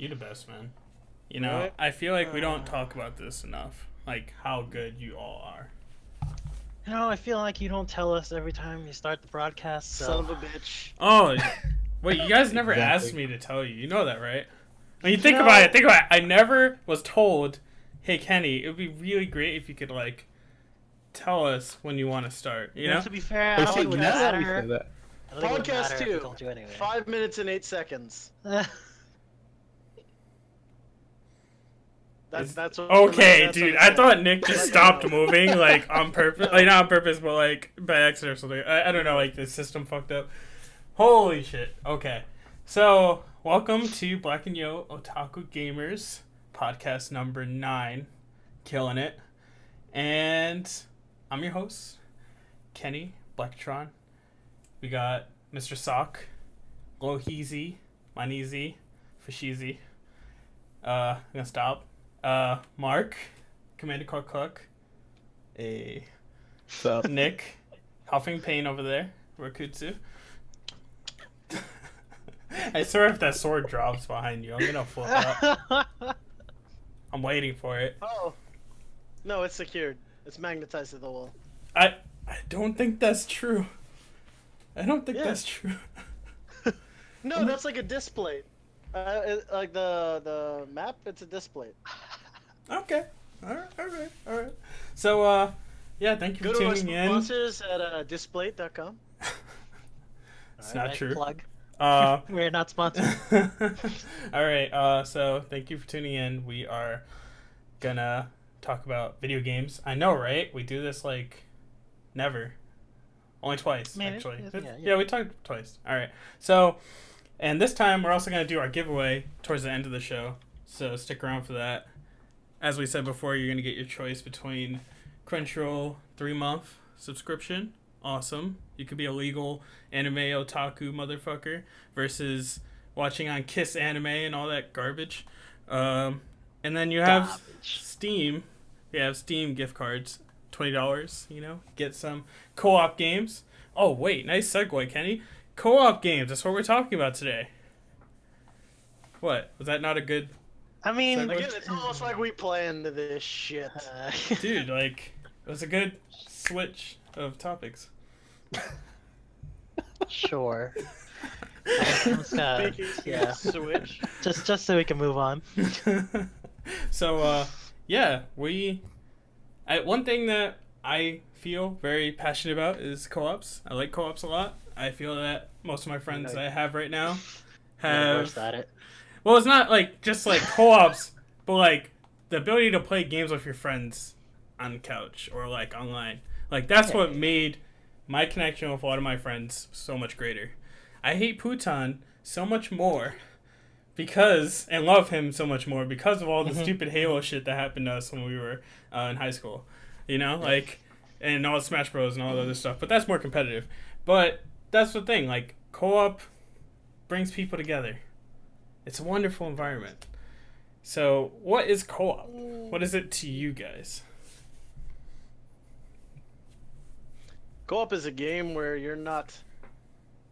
You the best, man. You know, Right? I feel like we don't talk about this enough. Like how good you all are. I feel like you don't tell us every time you start the broadcast, Son so... of a bitch. Oh, wait, you guys never Exactly. asked me to tell you. You know that, right? I mean, think about it. Think about it. I never was told, "Hey, Kenny, it would be really great if you could like tell us when you want to start." You know? To be fair, I But don't see, think it would now that we matter. say that, I don't think it would Podcast matter if we 2. told you anyway. 5 minutes and 8 seconds. That's what Okay, that's dude. what I it thought said. Nick just Let me stopped know. moving, like on purpose. Like not on purpose, but like by accident or something. I don't know. Like the system fucked up. Holy shit. Okay, so welcome to Black and Yo Otaku Gamers podcast number 9, killing it, and I'm your host, Kenny Blacktron. We got Mr. Sock, Glowheezy, Mineezy, Fisheezy. I'm gonna stop. Mark, Commander Cluck, a so Nick, Huffing Pain over there, Rakutsu. I swear if that sword drops behind you, I'm gonna flip up. I'm waiting for it. Oh. No, it's secured. It's magnetized to the wall. I don't think that's true. I don't think Yeah. that's true. No, that's like a display. Like the map, it's a display. Okay. Alright. So, yeah, thank you Go for to our tuning in. sponsors at displate.com. It's not true. Plug. Uh, We're not sponsored. Alright, so thank you for tuning in. We are gonna talk about video games. I know, right? We do this like never. Only twice, Maybe. actually. Yeah. Yeah, we talked twice. Alright. So, and this time we're also gonna do our giveaway towards the end of the show. So stick around for that. As we said before, you're gonna get your choice between Crunchyroll 3-month subscription. Awesome. You could be a legal anime otaku motherfucker versus watching on Kiss Anime and all that garbage. And then you have Garbage. Steam. You have Steam gift cards, $20. You know, get some co-op games. Oh wait, nice segue, Kenny. Co-op games. That's what we're talking about today. What was that? Not a good I mean, Again, it's almost like we planned this shit. dude? Like it was a good switch of topics. sure. I'm just gonna- Making yeah. switch. Just so we can move on. So, yeah, one thing that I feel very passionate about is co-ops. I like co-ops a lot. I feel that most of my friends I have right now You're the have. worst at it. Well, it's not like just like co-ops, but like the ability to play games with your friends on the couch or like online. Like that's what made my connection with a lot of my friends so much greater. I hate Putan so much more because, and love him so much more because of all the stupid Halo shit that happened to us when we were in high school. You know, like, and all the Smash Bros and all the other stuff. But that's more competitive. But that's the thing. Like, co-op brings people together. It's a wonderful environment. So, what is co-op? What is it to you guys? Co-op is a game where you're not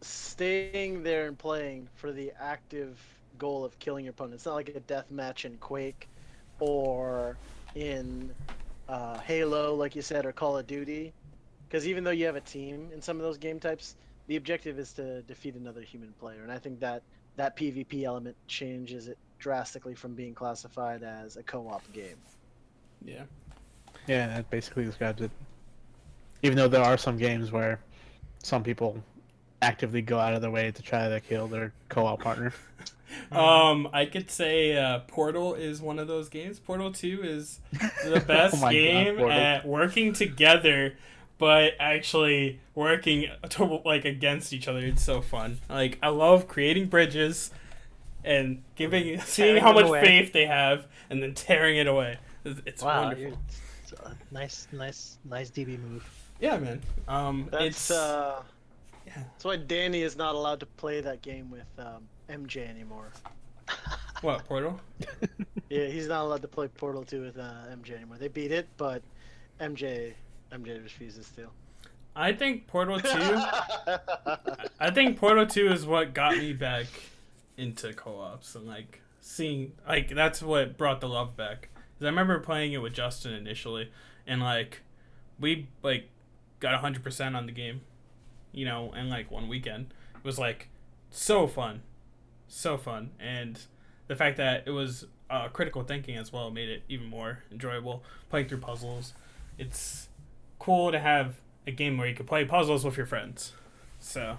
staying there and playing for the active goal of killing your opponent. It's not like a death match in Quake or in Halo, like you said, or Call of Duty. Because even though you have a team in some of those game types, the objective is to defeat another human player. And I think that PvP element changes it drastically from being classified as a co-op game. Yeah. yeah, that basically describes it. Even though there are some games where some people actively go out of their way to try to kill their co-op partner. I could say Portal is one of those games. Portal 2 is the best Oh my God, game Portal. at working together, but actually working like against each other. It's so fun. Like I love creating bridges and seeing Tearing how them much away. faith they have, and then tearing it away. It's Wow, wonderful. it's a nice DB move. Yeah, man. That's yeah. that's why Danny is not allowed to play that game with MJ anymore. What, Portal? Yeah, he's not allowed to play Portal 2 with MJ anymore. They beat it, but MJ refuses to. I think Portal 2 I think Portal 2 is what got me back into co-ops and like seeing like that's what brought the love back. 'Cause I remember playing it with Justin initially, and like we like got 100% on the game, you know, in like one weekend. It was like so fun, and the fact that it was critical thinking as well made it even more enjoyable. Playing through puzzles, it's cool to have a game where you can play puzzles with your friends. So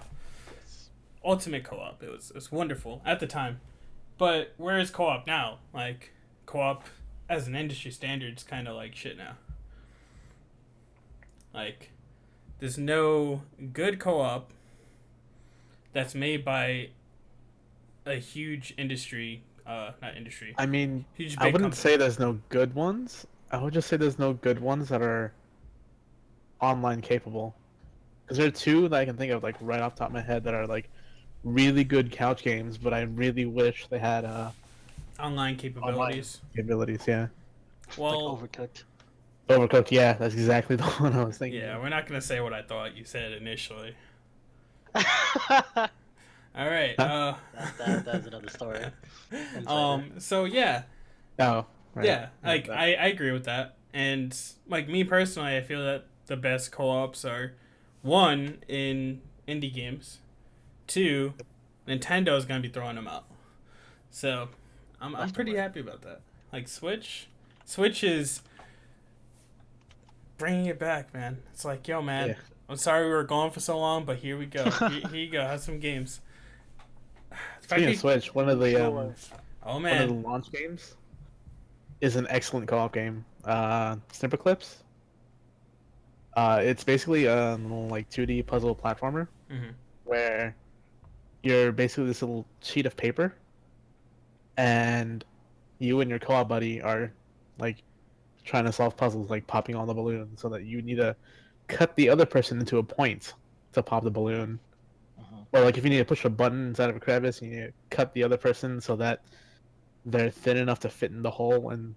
ultimate co-op, it was wonderful at the time. But where is co-op now? Like co-op as an industry standard is kind of like shit now. Like there's no good co-op that's made by a huge industry, not industry. I mean, Huge I big wouldn't company. say there's no good ones. I would just say there's no good ones that are online capable. Because there are two that I can think of, like right off the top of my head, that are like really good couch games, but I really wish they had Online online capabilities. capabilities. Yeah, Well, Like Overcooked. Overcooked. Yeah, that's exactly the one I was thinking. yeah, of. we're not gonna say what I thought you said initially. that, All right. Huh? that's another story. Insider. So yeah, Oh, right. yeah. Like that- I agree with that, and like me personally, I feel that the best co-ops are one in indie games, two, Nintendo's gonna be throwing them out. So I'm pretty happy about that. Like Switch is bringing it back, man. It's like, yo, man, Yeah. I'm sorry we were gone for so long, but here we go. Here you go. Have some games. Speaking of Switch, one of the Sure. Oh one of the man, launch games is an excellent co-op game. Snipper Clips. It's basically a little, like 2D puzzle platformer hmm where you're basically this little sheet of paper, and you and your co-op buddy are like trying to solve puzzles, like popping on the balloon, so that you need to cut the other person into a point to pop the balloon. Mhm. Or like if you need to push a button inside of a crevice, you need to cut the other person so that they're thin enough to fit in the hole and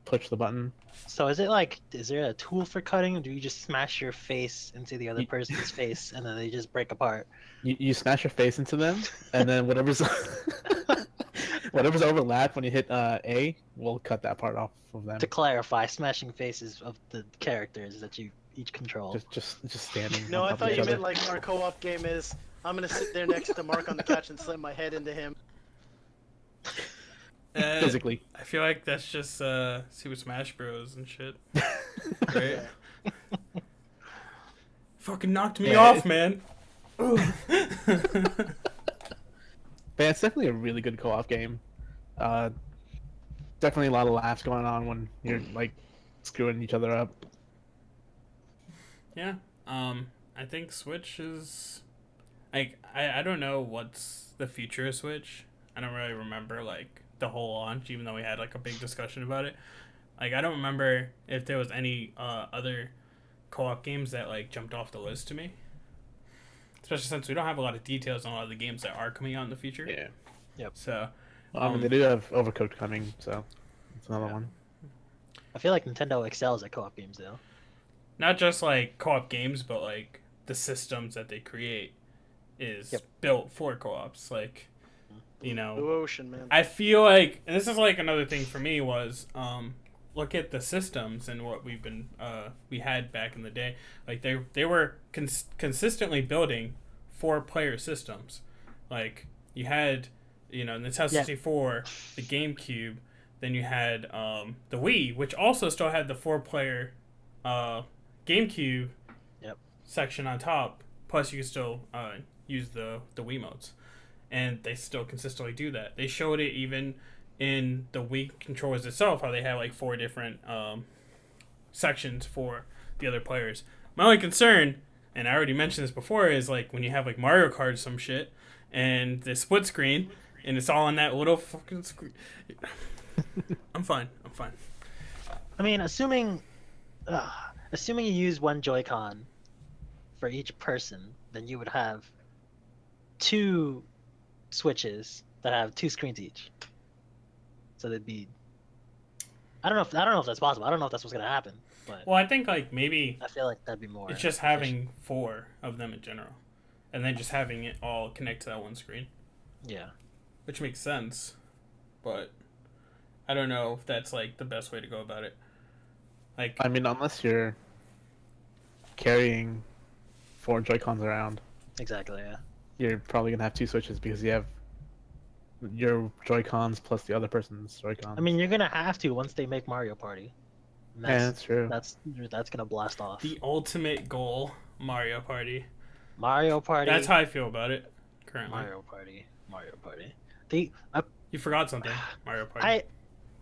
push the button. So is it like, is there a tool for cutting, or do you just smash your face into the other You, person's face and then they just break apart? you smash your face into them, and then whatever's whatever's overlapped when you hit A will cut that part off of them. To clarify, smashing faces of the characters that you each control. Just standing. No, on I top of thought each you other. meant like our co-op game is I'm gonna sit there next to Mark on the couch and slam my head into him. Physically. I feel like that's just Super Smash Bros. And shit, right? Fucking knocked me Yeah, off, man. But it's definitely a really good co-op game. Definitely a lot of laughs going on when you're like screwing each other up. Yeah. I think Switch is like I don't know what's the future of Switch. I don't really remember like the whole launch, even though we had like a big discussion about it. Like I don't remember if there was any other co-op games that like jumped off the list to me. Especially since we don't have a lot of details on a lot of the games that are coming out in the future. Yeah. So I mean, they do have Overcooked coming, so it's another Yeah. one. I feel like Nintendo excels at co-op games, though. not just like co-op games, but like the systems that they create is Yep. built for co-ops. Like, you know, Blue Ocean, man. I feel like, and this is like another thing for me was, look at the systems and what we had back in the day. Like they were consistently building 4-player systems. Like you had, you know, Nintendo 64, the GameCube, then you had the Wii, which also still had the 4-player GameCube section on top. Plus, you could still use the Wiimotes, and they still consistently do that. They showed it even in the Wii controllers itself, how they have like 4 different sections for the other players. My only concern, and I already mentioned this before, is like when you have like Mario Kart or some shit, and the split screen, and it's all on that little fucking screen. I'm fine. I mean, assuming you use one Joy-Con for each person, then you would have 2 Switches that have 2 screens each. So they'd be. I don't know if that's possible. I don't know if that's what's gonna happen, but Well, I think like maybe I feel like that'd be more. it's just having 4 of them in general, and then just having it all connect to that one screen, Yeah. which makes sense. but I don't know if that's like the best way to go about it. Like, I mean, unless you're carrying 4 Joy-Cons around, Exactly. Yeah. you're probably gonna have 2 Switches because you have your Joy-Cons plus the other person's Joy-Cons. I mean, you're gonna have to once they make Mario Party. And Yeah, that's true. That's gonna blast off. the ultimate goal, Mario Party. Mario Party. That's how I feel about it currently. Mario Party. Mario Party. The You forgot something, Mario Party.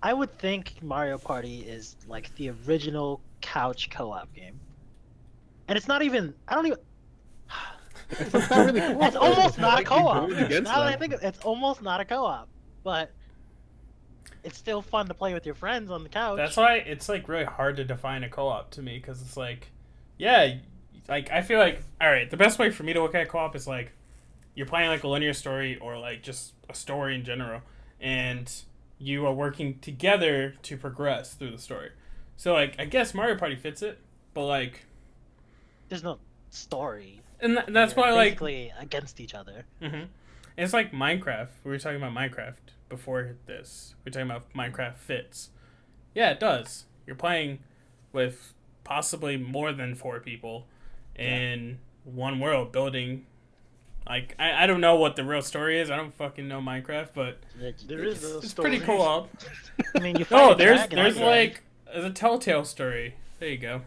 I would think Mario Party is like the original couch co-op game, and it's not even. I don't even. It's not really cool. It's almost not a co-op. Going against Now that I them. think it's almost not a co-op, but it's still fun to play with your friends on the couch. That's why it's like really hard to define a co-op to me, because it's like, yeah, like I feel like, all right, the best way for me to look at co-op is like you're playing like a linear story or like just a story in general, and you are working together to progress through the story. So like I guess Mario Party fits it, but like There's no story. and that's You're why like basically against each other. mm-hmm. It's like Minecraft. We were talking about Minecraft before this. We were talking about Minecraft fits. Yeah, it does. You're playing with possibly more than 4 people in one world, building. Like I don't know what the real story is. I don't fucking know Minecraft, but There is no it's story. pretty cool. I mean, you fight No, a there's dragon, I guess. like a Telltale story. There you go.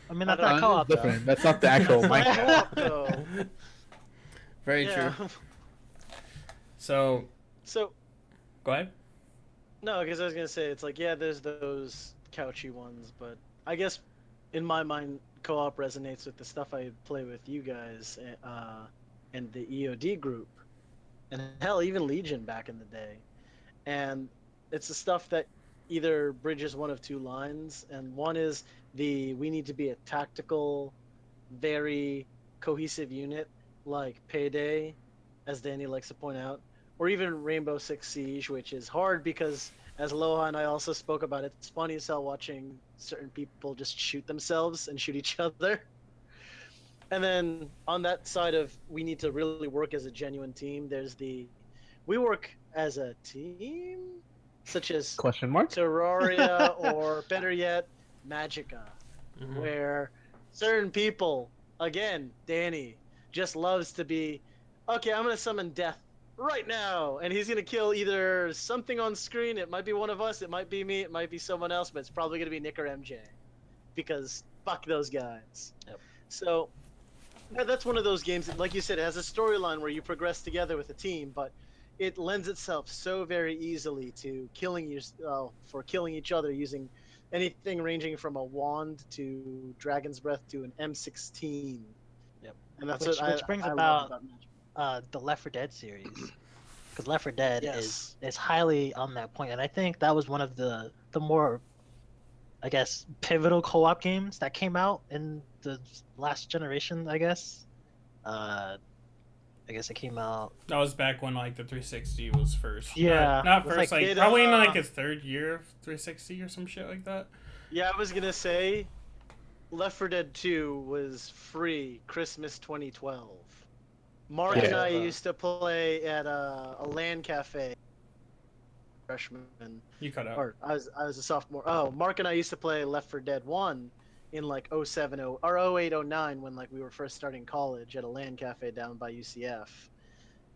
I mean, that's I not don't- co-op though. Different. That's not the actual That's not Minecraft. co-op, though. Very Yeah. true. So So go ahead. no, because I was gonna say it's like yeah, there's those couchy ones, but I guess in my mind, co-op resonates with the stuff I play with you guys and the EOD group, and hell, even Legion back in the day, and it's the stuff that either bridges one of 2 lines, and one is we need to be a tactical, very cohesive unit like Payday, as Danny likes to point out, or even Rainbow Six Siege, which is hard because, as Loha and I also spoke about, it's funny as hell watching certain people just shoot themselves and shoot each other. And then on that side of we need to really work as a genuine team, there's we work as a team, such as Question mark? Terraria or better yet, Magica, Mhm. where certain people, again, Danny, just loves to be, okay, I'm gonna summon death right now, and he's gonna kill either something on screen. It might be one of us, it might be me, it might be someone else, but it's probably gonna be Nick or MJ, because fuck those guys. Yep. So yeah, that's one of those games that, like you said, it has a storyline where you progress together with a team, but it lends itself so very easily to killing each other using anything ranging from a wand to Dragon's Breath to an M16. Yep. And that's Which what brings I about love Magic. the Left 4 Dead series, because Left 4 Dead Yes. is highly on that point, and I think that was one of the more, I guess, pivotal co-op games that came out in the last generation. I guess it came out. That was back when like the 360 was first. Yeah, Not it was first, like- like It, probably in uh, like its 3rd year of 360 or some shit like that. Yeah, I was gonna say, Left 4 Dead 2 was free Christmas 2012. Mark Yeah. and I used to play at a LAN cafe. Freshman, You cut out. or I was a sophomore. Oh, Mark and I used to play Left 4 Dead 1 in like 07 or 08 09 when like we were first starting college at a LAN cafe down by UCF,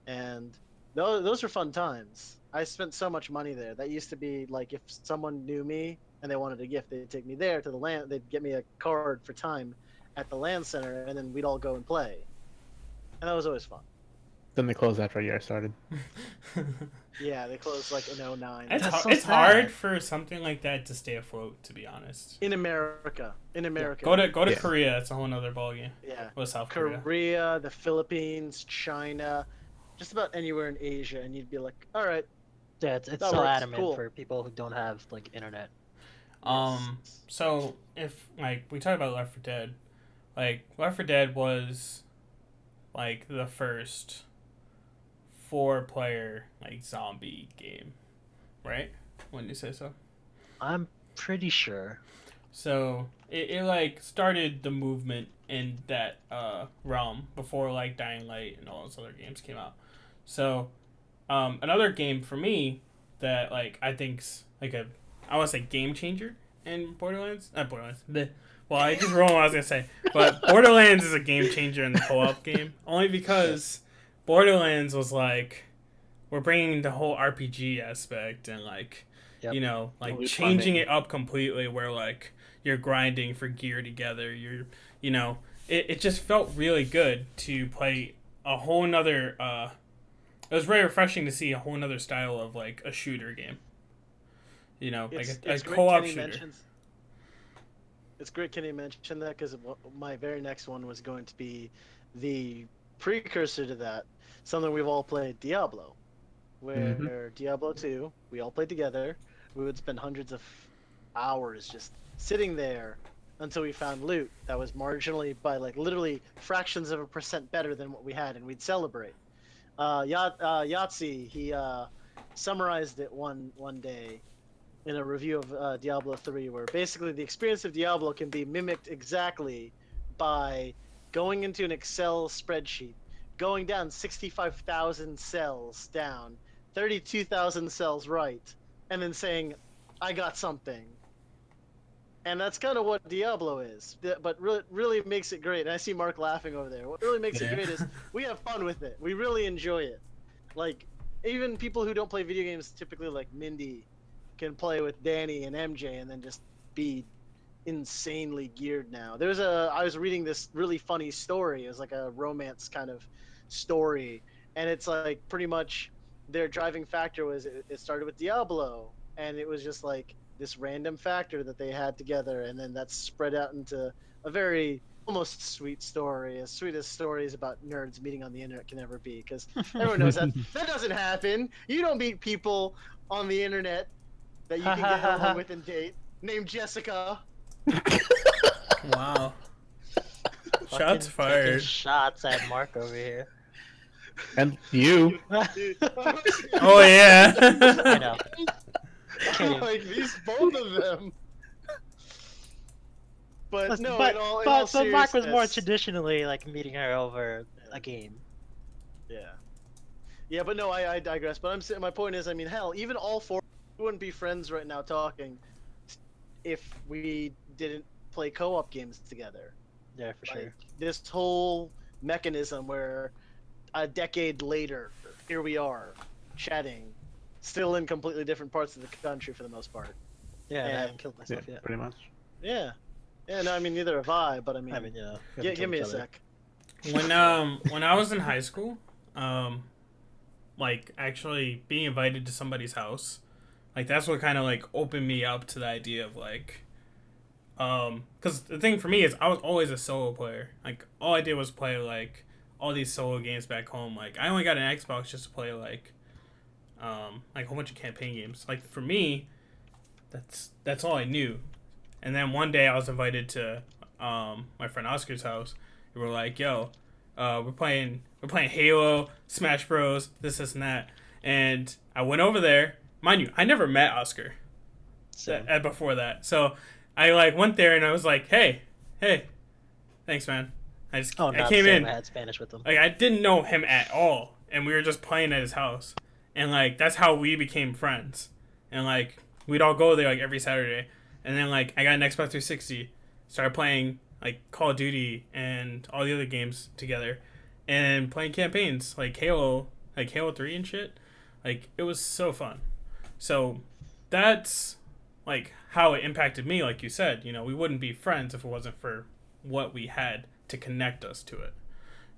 and those were fun times. I spent so much money there. That used to be like if someone knew me and they wanted a gift, they'd take me there to the LAN. They'd get me a card for time at the LAN center, and then we'd all go and play, and that was always fun. Then they closed after a year started. Yeah, they closed like in 09. It's, That's so it's sad. hard for something like that to stay afloat, to be honest. In America. Go to Yeah. Korea. It's a whole other ballgame. Yeah. Well, South Korea. Korea, the Philippines, China, just about anywhere in Asia, and you'd be like, all right, Yeah, it's That so works, adamant cool. for people who don't have like internet. So if like we talk about Left 4 Dead, like Left 4 Dead was like the first 4-player like zombie game, right? Wouldn't you say so? I'm pretty sure. So it like started the movement in that realm before like Dying Light and all those other games came out. So another game for me that like I think's like I want to say game changer in Borderlands. Not Borderlands. Well, I just wrong what I was gonna say, but Borderlands is a game changer in the co-op game only because Borderlands was like we're bringing the whole RPG aspect and like Yep. you know like Loot changing farming. it up completely where like you're grinding for gear together. You're you know it just felt really good to play a whole nother. It was very refreshing to see a whole nother style of like a shooter game. You know, like a great co-op Kenny shooter. mentions. It's great Kenny mentioned that because my very next one was going to be the precursor to that, something we've all played, Diablo, where Diablo 2, we all played together. We would spend hundreds of hours just sitting there until we found loot that was marginally by like literally fractions of a percent better than what we had, and we'd celebrate. Yahtzee, he summarized it one day in a review of Diablo 3, where basically the experience of Diablo can be mimicked exactly by going into an Excel spreadsheet, going down 65,000 cells down, 32,000 cells right, and then saying, I got something. And that's kind of what Diablo is, but really makes it great. And I see Mark laughing over there. What really makes it great is we have fun with it. We really enjoy it. Like, even people who don't play video games, typically like Mindy, can play with Danny and MJ and then just be insanely geared now. I was reading this really funny story. It was like a romance kind of story, and it's like pretty much their driving factor was it started with Diablo, and it was just like this random factor that they had together, and then that's spread out into a very almost sweet story, as sweet as stories about nerds meeting on the internet can ever be, because everyone knows that doesn't happen. You don't meet people on the internet that you can get along with and date, named Jessica. Wow. Shots Fucking taking fired. shots at Mark over here. And you. Dude, Oh yeah. I know. Kidding. like these both of them. But Listen, no, but, in all but Mark was more seriousness- traditionally like meeting her over a game. Yeah, but no, I digress. But my point is, I mean, hell, even all four wouldn't be friends right now talking if we didn't play co-op games together. Yeah, for sure. Like, this whole mechanism where a decade later, here we are, chatting, still in completely different parts of the country for the most part. Yeah, I and- haven't killed myself yet. Pretty much. Yeah. Yeah, no, I mean, neither have I, but I mean, I mean, you know, we haven't give me a killed each other. sec. When I was in high school, like actually being invited to somebody's house, like that's what kind of like opened me up to the idea of like, because the thing for me is I was always a solo player. Like all I did was play like all these solo games back home. Like I only got an Xbox just to play like a whole bunch of campaign games. Like for me, that's all I knew. And then one day I was invited to my friend Oscar's house. And we're like, yo, we're playing Halo, Smash Bros, this and that. And I went over there. Mind you, I never met Oscar So, before that. So I like went there and I was like, hey, thanks, man. I not came saying in. I had Spanish with them. Like I didn't know him at all, and we were just playing at his house, and like that's how we became friends. And like we'd all go there like every Saturday, and then like I got an Xbox 360, started playing like Call of Duty and all the other games together, and playing campaigns like Halo 3 and shit. Like it was so fun. So that's like how it impacted me. Like you said, you know, we wouldn't be friends if it wasn't for what we had to connect us to it.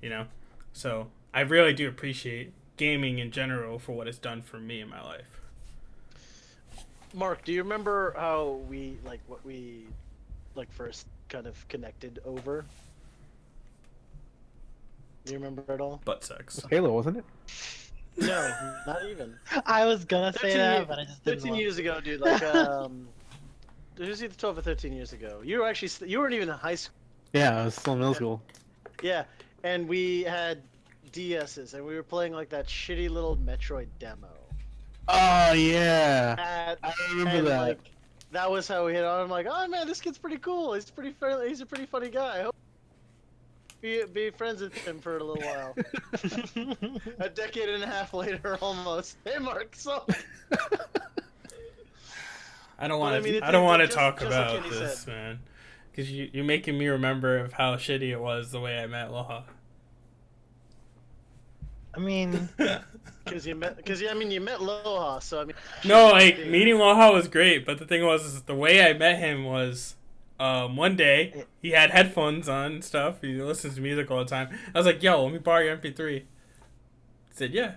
You know, so I really do appreciate gaming in general for what it's done for me in my life. Mark, do you remember how we first kind of connected over? Do you remember at all? Butt sex. It was Halo, wasn't it? No, not even. I was gonna say 13 that, years- but I just didn't 13 want years ago, dude. Like, it was either 12 or 13 years ago. You were actually you weren't even in high school. Yeah, I was still in middle school. Yeah, and we had DSs, and we were playing like that shitty little Metroid demo. Oh yeah, At, I remember and, that. Like, that was how we hit on. I'm like, oh man, this kid's pretty cool. He's pretty friendly. He's a pretty funny guy. be friends with him for a little while. A decade and a half later, almost. Hey, Mark. So I don't But, want I mean, to. it- I don't it- want to just- talk just like about Kenny this, said. man. Because you're making me remember of how shitty it was the way I met Loha. I mean, because you met Loha, so I mean. No, shouldn't like be. meeting Loha was great, but the thing was, is the way I met him was, one day he had headphones on and stuff. He listens to music all the time. I was like, "Yo, let me borrow your MP3." He said, "Yeah."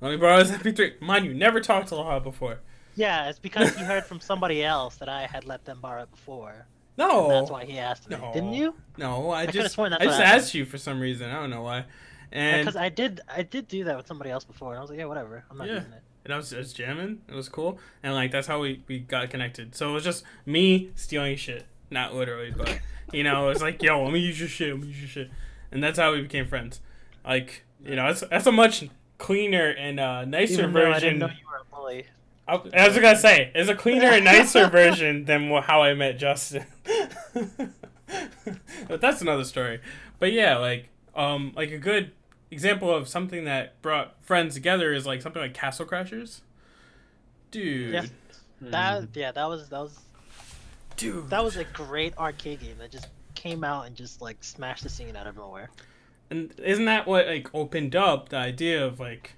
Let me borrow his MP3. Mind you, never talked to Loha before. yeah, it's because he heard from somebody else that I had let them borrow it before. No, And that's why he asked me. No. Didn't you? No, I could've just sworn that's I what just happened. asked you for some reason. I don't know why. And Because I did do that with somebody else before, and I was like, yeah, whatever. I'm not Yeah. using it. and I was jamming. It was cool, and like that's how we got connected. So it was just me stealing shit, not literally, but you know, it was like, "Yo, let me use your shit. Let me use your shit," and that's how we became friends. Like, you know, that's a much cleaner and nicer Even though I didn't version. know you were a bully. I was gonna say, it's a cleaner and nicer version than how I met Justin. But that's another story. But yeah, like a good example of something that brought friends together is like something like Castle Crashers. Dude. Yeah. That was Dude. a great arcade game that just came out and just like smashed the scene out of nowhere. And isn't that what like opened up the idea of like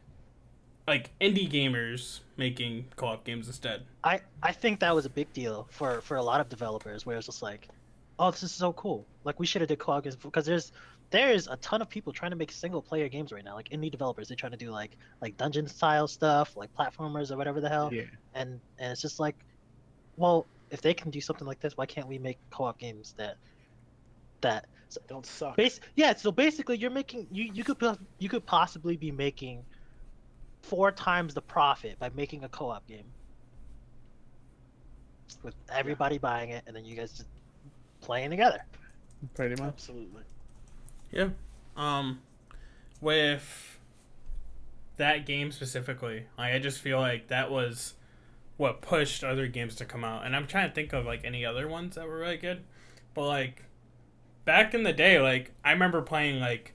indie gamers making co-op games instead? I think that was a big deal for a lot of developers where it's just like, oh, this is so cool. Like we should have did co-op games because there's a ton of people trying to make single player games right now, like indie developers. They're trying to do like dungeon style stuff, like platformers or whatever the hell. Yeah. And it's just like, well, if they can do something like this, why can't we make co-op games that Don't suck. yeah, so basically you're making you could possibly be making 4 times the profit by making a co-op game with everybody buying it and then you guys just playing together. Pretty much. Absolutely. Yeah. With that game specifically, I just feel like that was what pushed other games to come out. And I'm trying to think of like any other ones that were really good. But like back in the day, like I remember playing like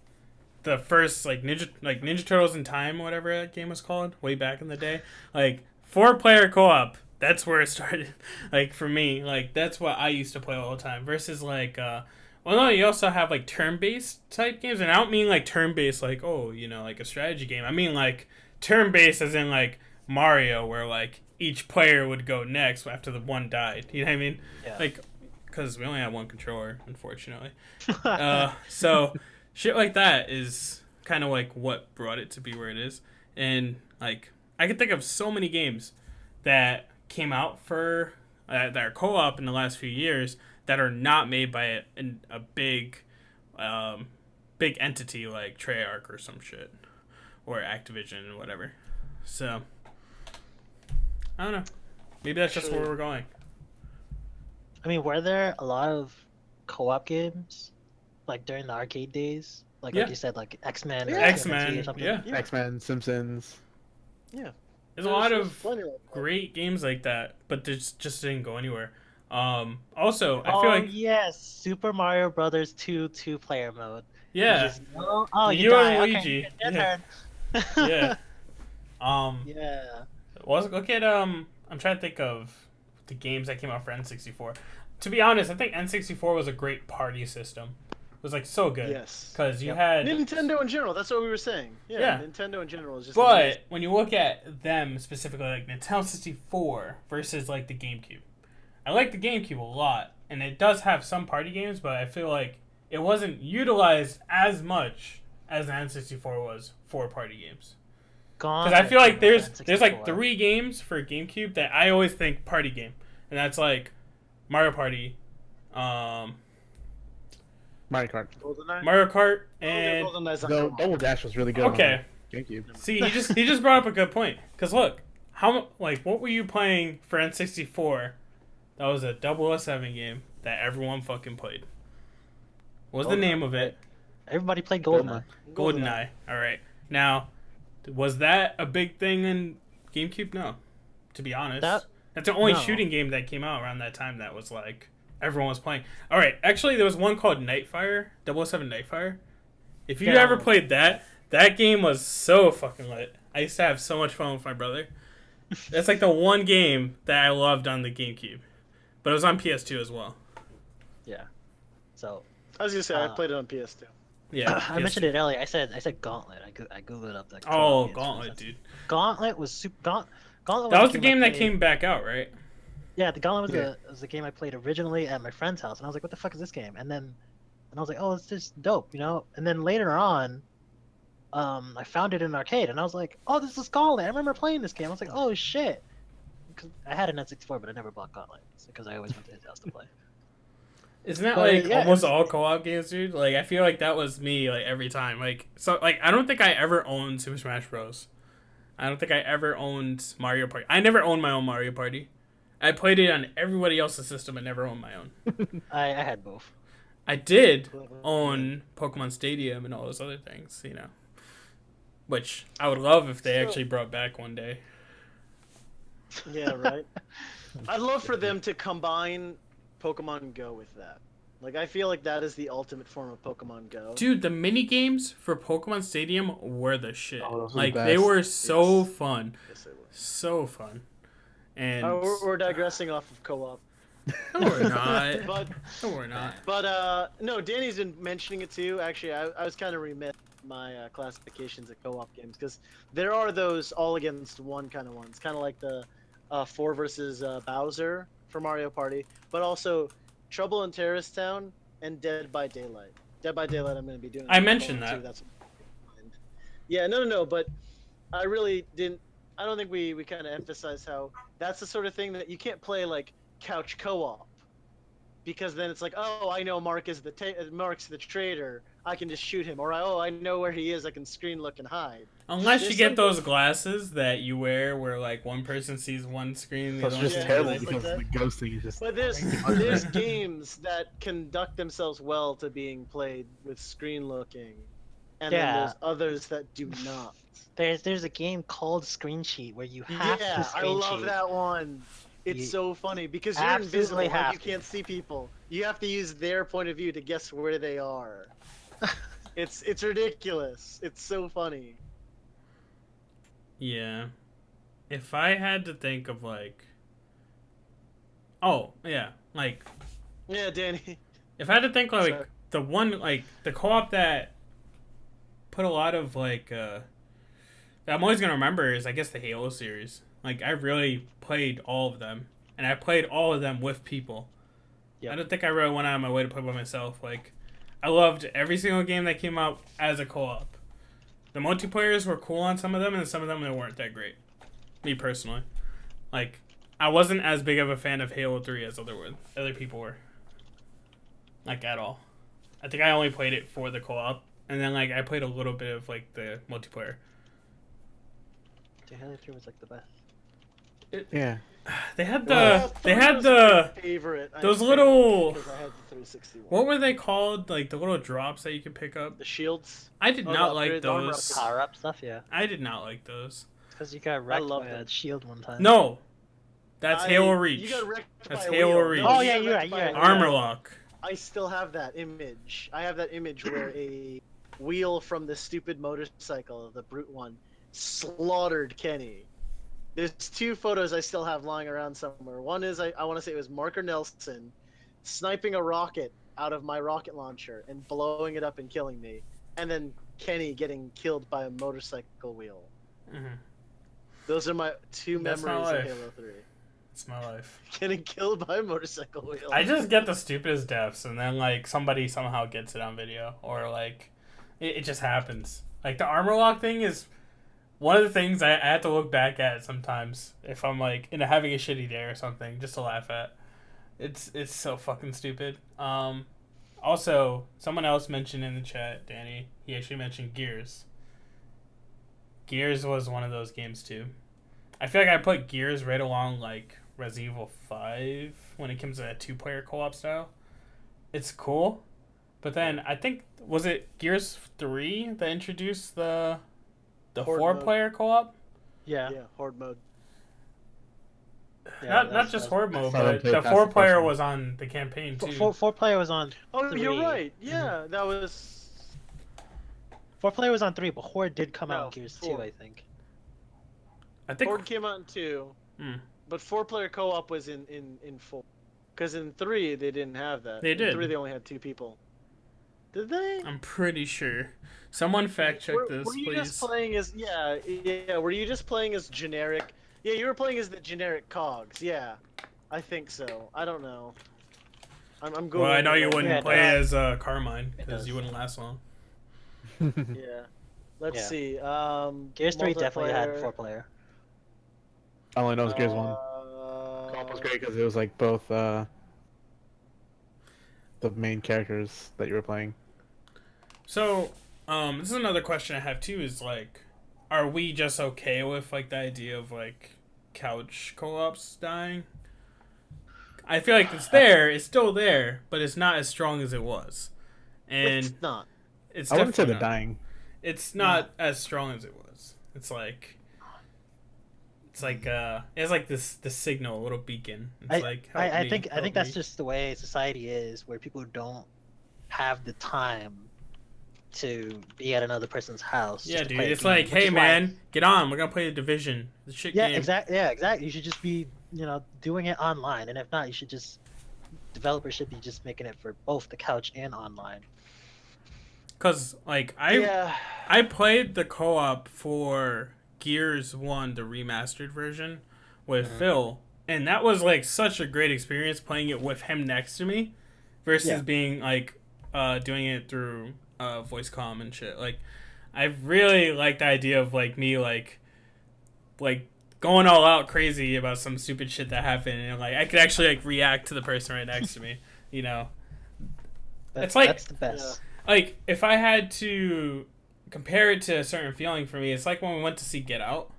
the first like Ninja Turtles in Time, whatever that game was called, way back in the day. Like 4-player co-op. That's where it started. Like for me, like that's what I used to play all the time. Versus like well, no, you also have like turn-based type games, and I don't mean like turn-based like, oh, you know, like a strategy game. I mean like turn-based as in like Mario, where like each player would go next after the one died. You know what I mean? Yeah. Like, because we only have one controller, unfortunately. So shit like that is kind of like what brought it to be where it is. And like I can think of so many games that came out for that are co-op in the last few years that are not made by a big entity like Treyarch or some shit, or Activision or whatever. So I don't know. Maybe that's just where we're going. I mean, were there a lot of co-op games like during the arcade days? Like Yeah. you said, like X-Men or Yeah. X-Men, TMNT or something? yeah. X-Men, Simpsons. Yeah. There's a lot of plenty like that. great games like that, but they just didn't go anywhere. Also, I Oh feel like yes, Super Mario Brothers 2 2-player mode. You yeah, just, oh, you You die. and Okay, Luigi. your Yeah. turn. yeah. Yeah. Look at I'm trying to think of the games that came out for N64. To be honest, I think N64 was a great party system. It was like so good. Yes. Because you Yep. had Nintendo in general. That's what we were saying. Yeah. Yeah. Nintendo in general is just. But amazing. when you look at them specifically, like Nintendo 64 versus like the GameCube, I like the GameCube a lot, and it does have some party games, but I feel like it wasn't utilized as much as the N64 was for party games. Because I feel like there's like 3 games for GameCube that I always think party game, and that's like Mario Party, Mario Kart. GoldenEye. Mario Kart, Oh, and GoldenEye's not No, come Double Dash was really good. on okay. GameCube. See, he just brought up a good point. Because look, what were you playing for N64? That was a 007 game that everyone fucking played. What was the name of it? Everybody played GoldenEye. GoldenEye. All right. Now, was that a big thing in GameCube? No. To be honest. That's the only no. shooting game that came out around that time that was like everyone was playing. All right, actually, there was one called Nightfire, 007 Nightfire. If you Yeah. ever played that, that game was so fucking lit. I used to have so much fun with my brother. That's like the one game that I loved on the GameCube, but it was on PS2 as well. Yeah. So I was gonna say I played it on PS2. Yeah, I mentioned it earlier. I said Gauntlet. I googled up the. Oh, co-op games for Gauntlet, this. dude. Gauntlet was super. Gauntlet That was the I game that played- came back out, right? Yeah, the Gauntlet Yeah. was the game I played originally at my friend's house, and I was like, "What the fuck is this game?" And I was like, "Oh, it's just dope," you know. And then later on, I found it in an arcade, and I was like, "Oh, this is Gauntlet. I remember playing this game." I was like, "Oh shit." Cause I had an N64, but I never bought Gauntlet because I always went to his house to play. Isn't that But, like yeah, almost it's- all co-op games, dude? Like I feel like that was me like every time. Like so, like I don't think I ever owned Super Smash Bros. I don't think I ever owned Mario Party. I never owned my own Mario Party. I played it on everybody else's system. I never owned my own. I had both. I did own Pokemon Stadium and all those other things, you know. Which I would love if they So- actually brought back one day. Yeah, right. I'd love for them to combine Pokemon Go with that. Like, I feel like that is the ultimate form of Pokemon Go. Dude, the mini games for Pokemon Stadium were the shit. Oh, those are the Like they best. were so Yes. fun, Yes, they were. so fun. And We're digressing off of co-op, no, we're not. but No, we're not. no, Danny's been mentioning it too. Actually, I was kind of remiss in my classifications of co-op games because there are those all against one kind of ones, kind of like the 4 versus Bowser for Mario Party, but also Trouble in Terrorist Town and Dead by Daylight. Dead by Daylight, I'm going to be doing. I mentioned too. that. That's yeah, no, but I really didn't. I don't think we kind of emphasized how that's the sort of thing that you can't play like couch co-op, because then it's like, oh, I know Mark's the traitor. I can just shoot him, or oh, I know where he is. I can screen look and hide. Unless you There's get some- those glasses that you wear where like one person sees one screen, the So other it's one just sees terrible like the because that. the ghosting is just. But there's games that conduct themselves well to being played with screen looking, and then Yeah. there's others that do not. There's a game called Screen Sheet where you have Yeah, to I screen love sheet. that one. It's You so funny because you're absolutely invisible, like have you to. can't see people. You have to use their point of view to guess where they are. It's ridiculous. It's so funny. Yeah. If I had to think of like, oh yeah, like Yeah, Danny. if I had to think like Sorry. the one like the co-op that put a lot of like that I'm always gonna remember is I guess the Halo series. Like I really played all of them, and I played all of them with people. Yep. I don't think I really went out of my way to play by myself. Like I loved every single game that came out as a co-op. The multiplayers were cool on some of them, and some of them they weren't that great. Me personally, like I wasn't as big of a fan of Halo 3 as other people were. Like at all. I think I only played it for the co-op, and then like I played a little bit of like the multiplayer. Dude, Halo 3 was like the best. Yeah. They had Well, they Thor had was my the favorite. I those think, little- because I had the 361. what were they called? Like the little drops that you could pick up. The shields. I did Oh, not the like upgrade, the armor those. upgrade. Power up stuff, yeah. I did not like those. Because you got wrecked love by them. a shield one time. No, that's Halo You Reach. got wrecked That's by a Halo wheel. Reach. No, Oh, you yeah, got you're wrecked right, by you're a right. wheel. Armor lock. I still have that image. I have that image where a wheel from the stupid motorcycle, the brute one, slaughtered Kenny. There's 2 photos I still have lying around somewhere. One is I want to say it was Marker Nelson sniping a rocket out of my rocket launcher and blowing it up and killing me, and then Kenny getting killed by a motorcycle wheel. Mhm. Those are my 2 That's my memories of life. Halo 3. It's my life. Getting killed by a motorcycle wheel. I just get the stupidest deaths, and then like somebody somehow gets it on video, or like it just happens. Like the armor lock thing is one of the things I have to look back at sometimes if I'm like having a shitty day or something, just to laugh at. It's so fucking stupid. Also, someone else mentioned in the chat, Danny. He actually mentioned Gears. Gears was one of those games too. I feel like I put Gears right along like Resident Evil 5 when it comes to that 2-player co-op style. It's cool, but then I think was it Gears 3 that introduced the Horde mode. 4-player co-op? Yeah. Yeah, horde mode. not just horde mode, Saw them but play the past the 4-player person. was on the campaign too. Four-player was on. Oh, 3. you're right. Yeah, that was. 4-player was on 3, but Horde did come out No, in Gears 4. 2, I think. I think. Horde came out in 2, Hmm. but 4-player co-op was in 4. Because in 3 they didn't have that. They in did. 3 they only had 2 people. Did they? I'm pretty sure. Someone fact check this, were you please. just playing as Were you just playing as generic? Yeah, you were playing as the generic cogs. Yeah, I think so. I don't know. I'm going. Well, I know you right wouldn't Yeah, play no. as Carmine It because does. you wouldn't last long. Yeah. Let's Yeah. see. Gears 3 definitely had multiplayer. 4-player. I only know it's Gears 1. Co-op was great because it was like both the main characters that you were playing. So, this is another question I have too. Is like, are we just okay with like the idea of like couch co-ops dying? I feel like it's there. It's still there, but it's not as strong as it was, and It's not. it's I wouldn't say definitely they're not. dying. It's not as strong as it was. It's like it's like this signal, a little beacon. It's like help I me, think help that's me. just the way society is, where people don't have the time to be at another person's house. Yeah, just to dude. play a It's game, like, which hey is why- man, get on. We're gonna play the Division. The shit Yeah, game. exactly. Yeah, exactly. You should just be, doing it online, and if not, you should just developers should be just making it for both the couch and online. Cause like I played the co-op for Gears 1, the remastered version, with Phil, and that was like such a great experience playing it with him next to me, versus Yeah. being like doing it through voice comm and shit. Like I really like the idea of like me like going all out crazy about some stupid shit that happened, and like I could actually like react to the person right next to me. You know, It's like- That's the best. like if I had to compare it to a certain feeling for me, it's like when we went to see Get Out.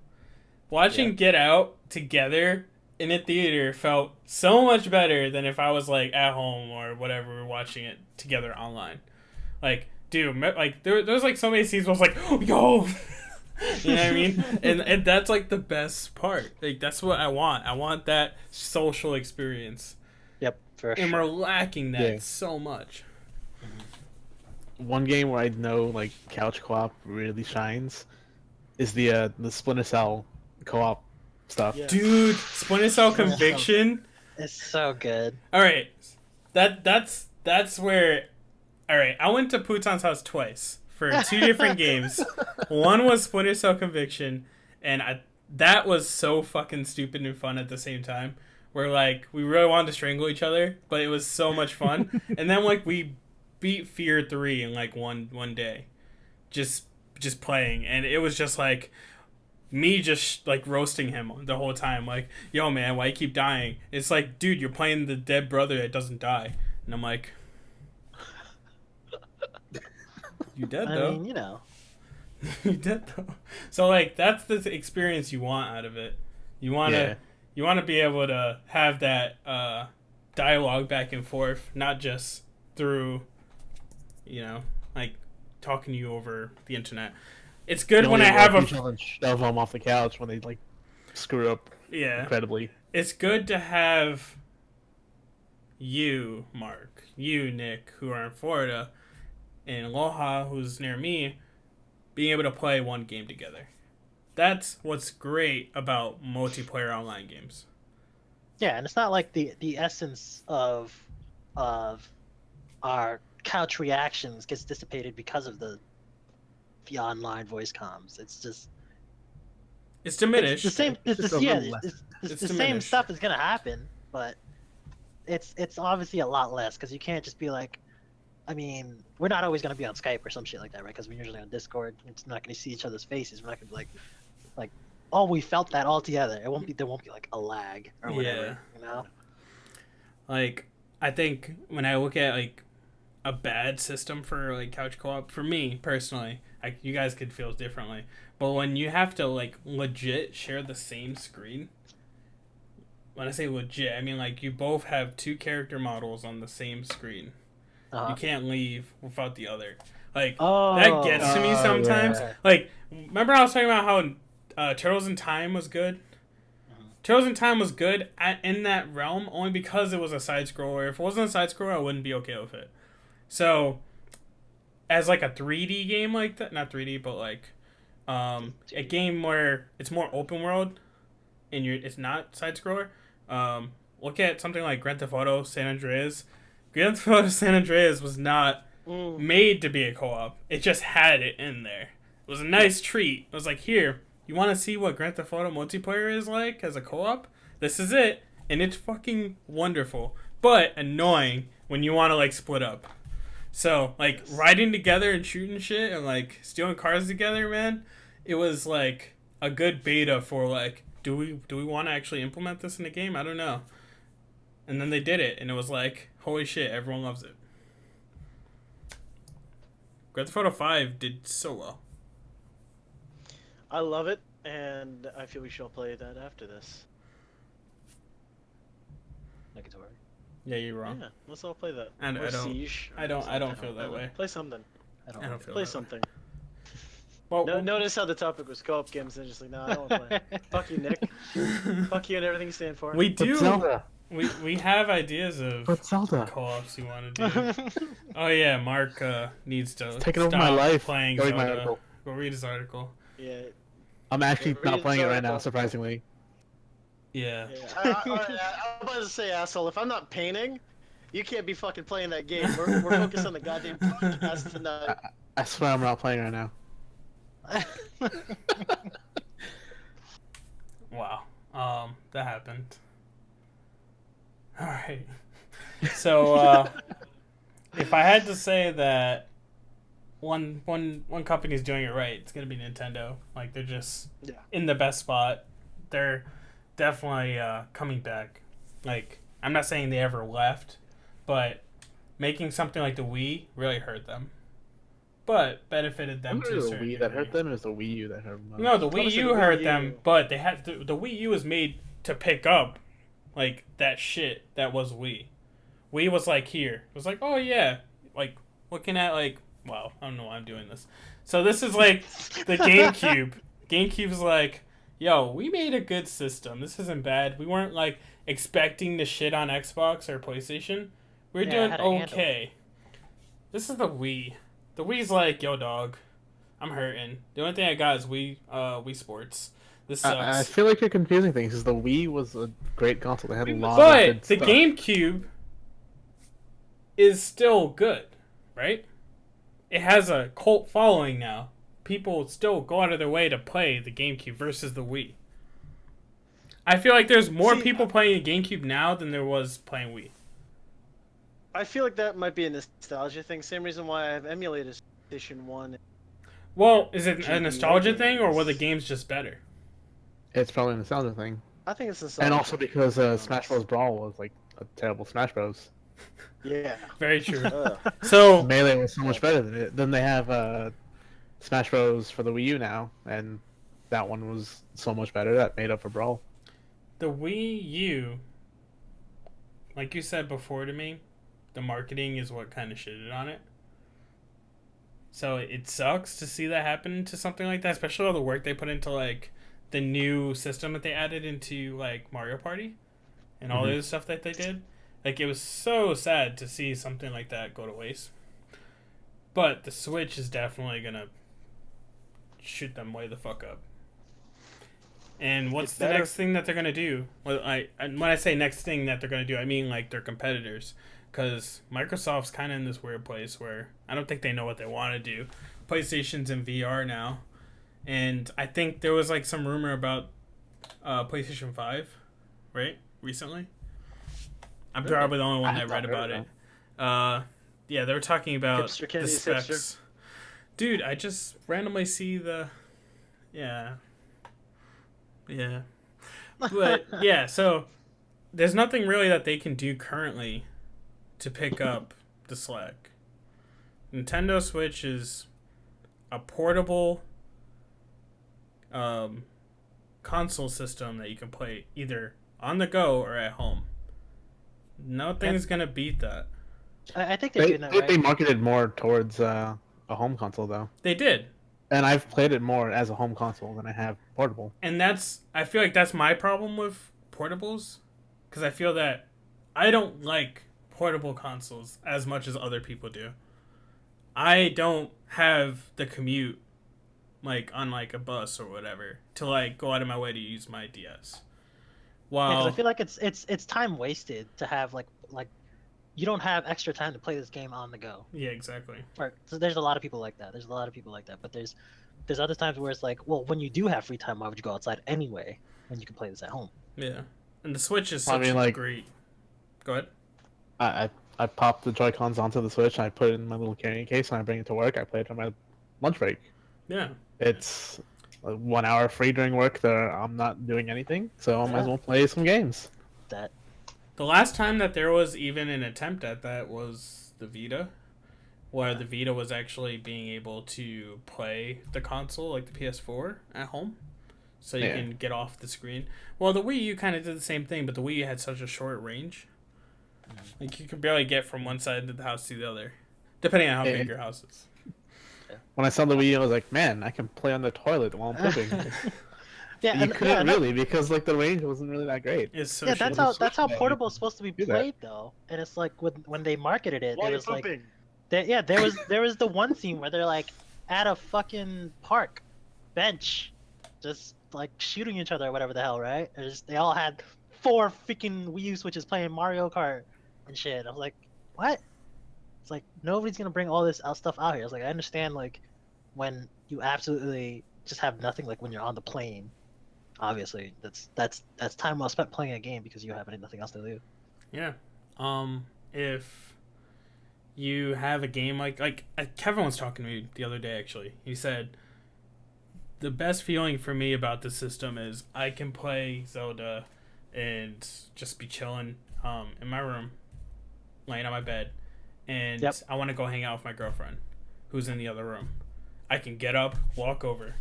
Watching Yeah. Get Out together in a theater felt so much better than if I was like at home or whatever, we're watching it together online. Like, dude, like there's like so many scenes where I was like, oh, yo, you know what I mean? And that's like the best part. Like that's what I want. I want that social experience, Yep, for and sure. we're lacking that Yeah. so much. One game where I know like couch co-op really shines is the Splinter Cell co-op stuff. Yeah. Dude, Splinter Cell Conviction. It's so good. All right, that's where. All right, I went to Putan's house twice for 2 different games. One was Splinter Cell Conviction, and that was so fucking stupid and fun at the same time. Where like we really wanted to strangle each other, but it was so much fun. And then like we beat Fear 3 in like one day, just playing, and it was just like me just like roasting him the whole time, like, yo man, why you keep dying? It's like, dude, you're playing the dead brother that doesn't die, and I'm like, you dead I though. mean, You dead though. So like that's the experience you want out of it. You wanna be able to have that dialogue back and forth, not just through, like talking to you over the internet. It's good when I have shove them off the couch when they like screw up incredibly. It's good to have you, Mark, you, Nick, who are in Florida, and Aloha, who's near me, being able to play one game together. That's what's great about multiplayer online games. Yeah, and it's not like the essence of our couch reactions gets dissipated because of the online voice comms. It's just It's diminished. It's the same. It's just the, a yeah, little less. it's It's the same diminished. stuff is gonna happen, but it's obviously a lot less because you can't just be like, I mean, we're not always gonna be on Skype or some shit like that, right? Because we're usually on Discord. It's not gonna see each other's faces. We're not gonna be like, oh, we felt that all together. It won't be. There won't be like a lag or whatever. Yeah. Like, I think when I look at like a bad system for like couch co-op, for me personally, you guys could feel differently, but when you have to like legit share the same screen, when I say legit, I mean like you both have 2 character models on the same screen. You can't leave without the other. Like, that gets to me sometimes. yeah. Like, remember I was talking about how Turtles in Time was good? Turtles in Time was good in that realm only because it was a side scroller. If it wasn't a side scroller, I wouldn't be okay with it. So, as like a 3D game like that, not 3D, but like a game where it's more open world and it's not side scroller. Look at something like Grand Theft Auto San Andreas. Grand Theft Auto San Andreas was not made to be a co-op. It just had it in there. It was a nice treat. It was like, here, you want to see what Grand Theft Auto multiplayer is like as a co-op? This is it, and it's fucking wonderful, but annoying when you want to like split up. So like riding together and shooting shit and like stealing cars together, man. It was like a good beta for like, do we want to actually implement this in the game? I don't know. And then they did it, and it was like, holy shit, everyone loves it. Grand Theft Auto 5 did so well. I love it, and I feel we shall play that after this. Negatory. Yeah, you're wrong. Yeah, let's all play that. And Or I don't. Siege. I don't feel that way. Play something. I don't I don't like feel Play that way. something. Well, Notice how the topic was co-op games, and just like, no, I don't want to play. Fuck you, Nick. Fuck you and everything you stand for. we But do. Zelda. We have ideas of But Zelda. co-ops you want to do. Oh yeah, Mark needs to It's taking over stop my life. playing Go read my Zelda. article. Go read his article. Yeah. I'm actually Read not playing it his right now, article. surprisingly. Yeah. Yeah. I'm about to say, asshole, if I'm not painting, you can't be fucking playing that game. We're focused on the goddamn podcast tonight. I swear I'm not playing right now. Wow. That happened. All right. So, if I had to say that one company's doing it right, it's gonna be Nintendo. Like they're just Yeah. in the best spot. They're definitely coming back. Like I'm not saying they ever left, but making something like the Wii really hurt them. But benefited them Wasn't to a it the certain Wii that degree. hurt them, or is the Wii U that hurt them? No, the Wii Obviously U the Wii hurt U. them, but they had the Wii U was made to pick up like that shit that was Wii. Wii was like here. It was like, oh yeah, like looking at like wow, I don't know why I'm doing this. So this is like the GameCube. GameCube's like, yo, we made a good system. This isn't bad. We weren't like expecting to shit on Xbox or PlayStation. We're Yeah, doing how to handle it. okay. This is the Wii. The Wii's like, yo, dog, I'm hurting. The only thing I got is Wii Sports. This I sucks. feel like you're confusing things, because the Wii was a great console. They had a lot of But good the stuff. GameCube is still good, right? It has a cult following now. People still go out of their way to play the GameCube versus the Wii. I feel like there's more See, people playing the GameCube now than there was playing Wii. I feel like that might be a nostalgia thing. Same reason why I have emulated PlayStation 1. Well, is it a GBA nostalgia thing, or were the games. games just better? It's probably a nostalgia thing. I think it's nostalgia. And also because Smash Bros. Brawl was like a terrible Smash Bros. Yeah. Very true. Ugh. So, Melee was so much better than it. Then they have Smash Bros. For the Wii U now, and that one was so much better. That made up for Brawl. the Wii U, like you said before to me, the marketing is what kind of shitted on it. So it sucks to see that happen to something like that, especially all the work they put into like the new system that they added into like Mario Party and all the other stuff that they did. Like it was so sad to see something like that go to waste. But the Switch is definitely gonna shoot them way the fuck up. And what's It's the better. next thing that they're gonna do? Well, when I say next thing that they're gonna do, I mean like their competitors, because Microsoft's kind of in this weird place where I don't think they know what they want to do. PlayStation's in VR now, and I think there was like some rumor about PlayStation 5, right? Recently, I'm Really? probably the only one I that have read not about heard it. Yeah, they were talking about Hipster the Kenny's specs. hipster. Dude, I just randomly see the, yeah. But yeah, so there's nothing really that they can do currently to pick up the slack. Nintendo Switch is a portable console system that you can play either on the go or at home. Nothing's gonna beat that. I think they're They, doing that they, right. they marketed more towards a home console though, They did. and I've played it more as a home console than I have portable. And that's I feel like that's my problem with portables, because I feel that I don't like portable consoles as much as other people do. I don't have the commute like on like a bus or whatever to like go out of my way to use my DS. Yeah, because I While feel like it's time wasted to have like you don't have extra time to play this game on the go. yeah, exactly. Or so there's a lot of people like that. There's a lot of people like that. But there's other times where it's like, well, when you do have free time, why would you go outside anyway when you can play this at home? Yeah, and the Switch is I such mean, a like- great. Go ahead. I pop the Joy Cons onto the Switch and I put it in my little carrying case and I bring it to work. I play it on my lunch break. Yeah, It's like 1 hour free during work that I'm not doing anything, so I might as Yeah. well play some games. That the last time that there was even an attempt at that was the Vita, where the Vita was actually being able to play the console like the PS4 at home, so you Yeah. can get off the screen. Well, the Wii U kind of did the same thing, but the Wii U had such a short range, like you could barely get from one side of the house to the other, depending on how Yeah. big your house is. When I saw the Wii, I was like, man, I can play on the toilet while I'm pooping. yeah, You and, couldn't yeah, really because like the range wasn't really that great. It's so yeah, shitty. that's how Yeah, you portable is supposed to be do that. played though. And it's like when they marketed it, While it you're was like pooping. there was the one scene where they're like at a fucking park bench, just like shooting each other or whatever the hell, right? They all had 4 freaking Wii U Switches playing Mario Kart and shit. I was like, what? It's like nobody's gonna bring all this stuff out here. I was like, I understand like when you absolutely just have nothing, like when you're on the plane. Obviously, that's time well spent playing a game because you have nothing else to do. Yeah. If you have a game like Kevin was talking to me the other day actually. He said the best feeling for me about the system is I can play Zelda and just be chilling in my room, laying on my bed, and Yep. I want to go hang out with my girlfriend who's in the other room. I can get up, walk over,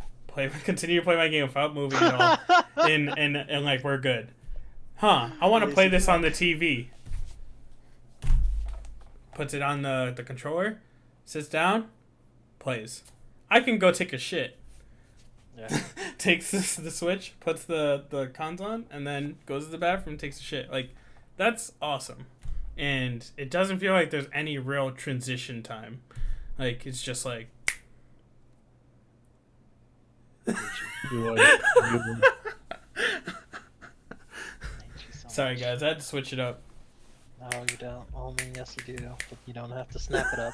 continue to play my game without moving at all, and like we're good. Huh? I want to play this on the TV. Puts it on the controller, sits down, plays. I can go take a shit. Yeah. Takes the Switch, puts the cons on, and then goes to the bathroom, takes a shit. Like, that's awesome. And it doesn't feel like there's any real transition time. Like, it's just like... You would. You would. Sorry, guys. I had to switch it up. No, you don't. Only yes, you do. But you don't have to snap it up.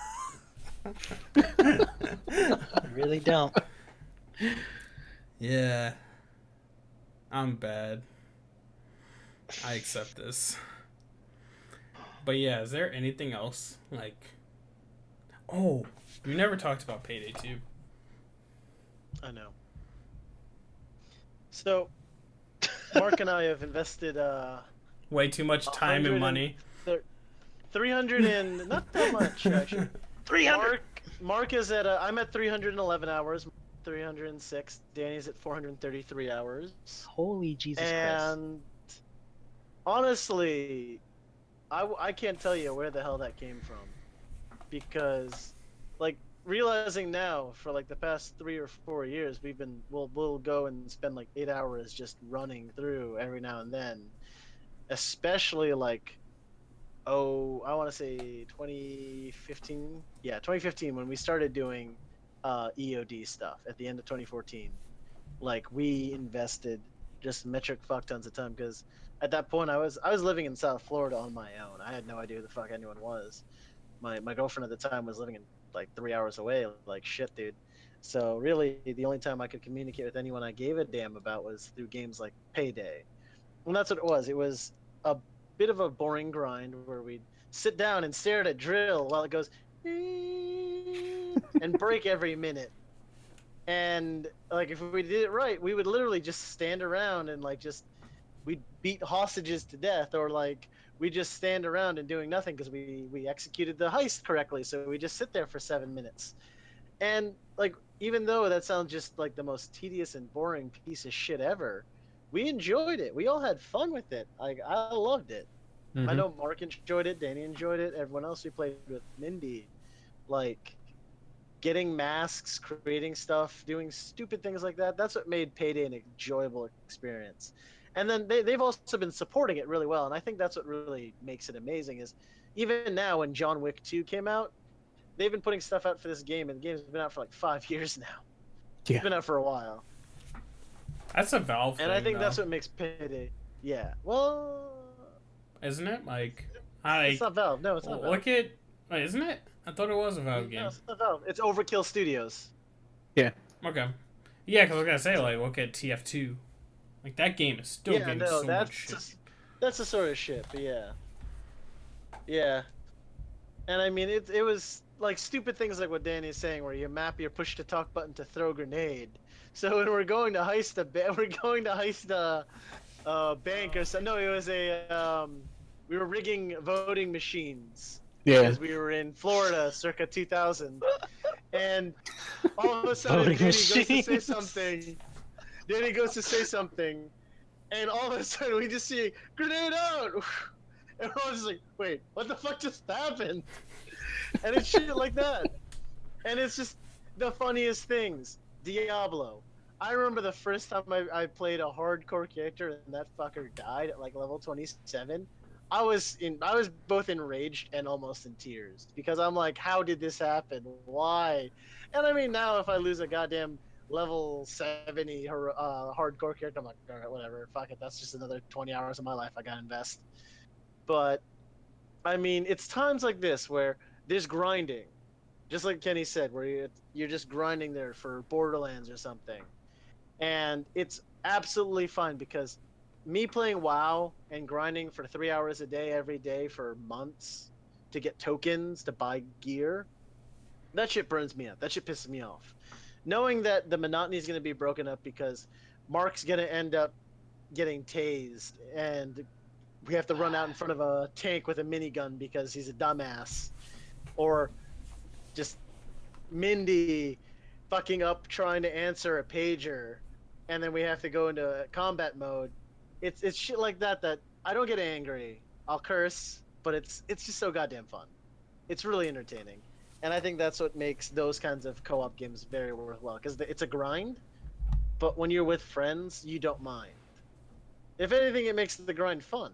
You really don't. Yeah. I'm bad. I accept this. But yeah, is there anything else? Like... Oh, you never talked about Payday 2. I know. So, Mark and I have invested Way too much time and 100 money. 300 and not that much actually. 300. Mark is at I'm at 311 hours, 306. Danny's at 433 hours. Holy Jesus Christ. And honestly, I can't tell you where the hell that came from, because like realizing now for like the past 3 or 4 years we'll go and spend like 8 hours just running through every now and then, especially like I want to say 2015. Yeah, 2015 when we started doing EOD stuff at the end of 2014. Like we invested just metric fuck tons of time, because at that point I was living in South Florida on my own. I had no idea who the fuck anyone was. My girlfriend at the time was living in like 3 hours away. Like shit, dude. So really, the only time I could communicate with anyone I gave a damn about was through games like Payday. And that's what it was. It was a bit of a boring grind where we'd sit down and stare at a drill while it goes and break every minute. And like if we did it right, we would literally just stand around and like we'd beat hostages to death, or like we just stand around and doing nothing because we executed the heist correctly. So we just sit there for 7 minutes. And like even though that sounds just like the most tedious and boring piece of shit ever, we enjoyed it. We all had fun with it. Like I loved it. Mm-hmm. I know Mark enjoyed it, Danny enjoyed it, everyone else we played with, Mindy, like getting masks, creating stuff, doing stupid things like that. That's what made Payday an enjoyable experience. And then they've also been supporting it really well, and I think that's what really makes it amazing. Is even now when John Wick 2 came out, they've been putting stuff out for this game, and the game's been out for like 5 years now. Yeah. It's been out for a while, That's a Valve and thing, I think though. that's what makes Payday. Yeah, well, Isn't it? Like, it's not Valve. No, it's not Valve. look at. Wait, isn't it? I thought it was a Valve game. No, it's not Valve. It's Overkill Studios. Okay. Yeah, because I was gonna say, like, look at TF2. Like, that game is still getting so much shit. That's the sort of shit. But yeah. And I mean, it was like stupid things like what Danny is saying, where you map your push to talk button to throw grenade. So when we're going to heist a bank or something. No, it was we were rigging voting machines. Yeah. Because we were in Florida circa 2000. And all of a sudden Voting Danny goes to say machines. something. Danny goes to say something. And all of a sudden we just see grenade out. And we're all just like, wait, what the fuck just happened? And it's shit like that. And it's just the funniest things. Diablo. I remember the first time I played a hardcore character and that fucker died at like level 27. I was both enraged and almost in tears because I'm like, how did this happen? Why? And I mean, now if I lose a goddamn level 70 hardcore character, I'm like, all right, whatever, fuck it. That's just another 20 hours of my life I gotta invest. But I mean, it's times like this where there's grinding, just like Kenny said, where you're just grinding there for Borderlands or something, and it's absolutely fine because me playing WoW and grinding for 3 hours a day every day for months to get tokens to buy gear, that shit burns me up. That shit pisses me off. Knowing that the monotony is going to be broken up because Mark's going to end up getting tased and we have to run out in front of a tank with a minigun because he's a dumbass, or just Mindy fucking up trying to answer a pager, and then we have to go into combat mode. It's shit like that I don't get angry. I'll curse, but it's just so goddamn fun. It's really entertaining, and I think that's what makes those kinds of co-op games very worthwhile because it's a grind, but when you're with friends, you don't mind. If anything, it makes the grind fun.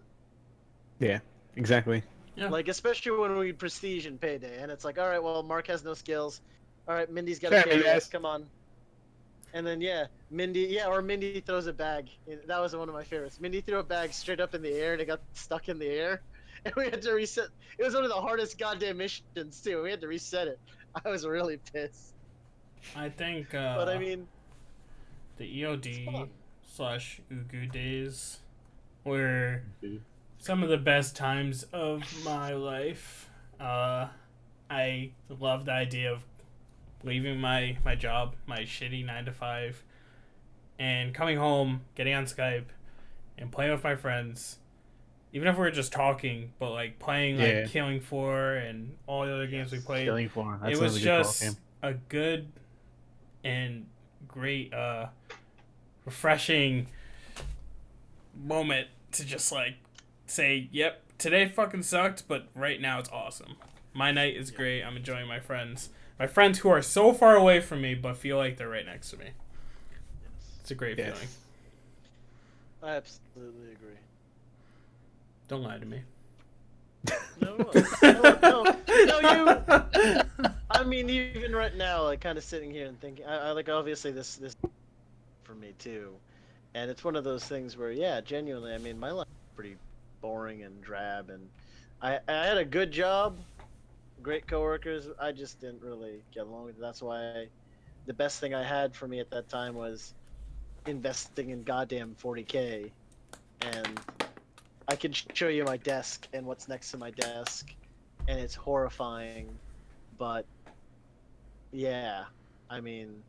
Yeah, exactly. Yeah. Like, especially when we prestige in Payday, and it's like, all right, well, Mark has no skills. All right, Mindy's got to carry us. Come on. And then, Mindy throws a bag. That was one of my favorites. Mindy threw a bag straight up in the air, and it got stuck in the air. And we had to reset. It was one of the hardest goddamn missions, too. We had to reset it. I was really pissed. I think, but, I mean... the EOD/Ugu days were some of the best times of my life. I love the idea of leaving my job, my shitty 9 to 5, and coming home, getting on Skype, and playing with my friends. Even if we're just talking, but like playing like Killing Floor and all the other games we played. Killing Floor. That's it was really just a good and great, refreshing moment to just like say, yep, today fucking sucked, but right now it's awesome. My night is great. I'm enjoying my friends. My friends who are so far away from me, but feel like they're right next to me. It's a great feeling. I absolutely agree. Don't lie to me. No, I mean, even right now, like, kind of sitting here and thinking, I like, obviously, this for me, too. And it's one of those things where, yeah, genuinely, I mean, my life is pretty boring and drab, and I had a good job, great coworkers, I just didn't really get along with it. That's why the best thing I had for me at that time was investing in goddamn 40K, and I can show you my desk and what's next to my desk, and it's horrifying, but yeah, I mean,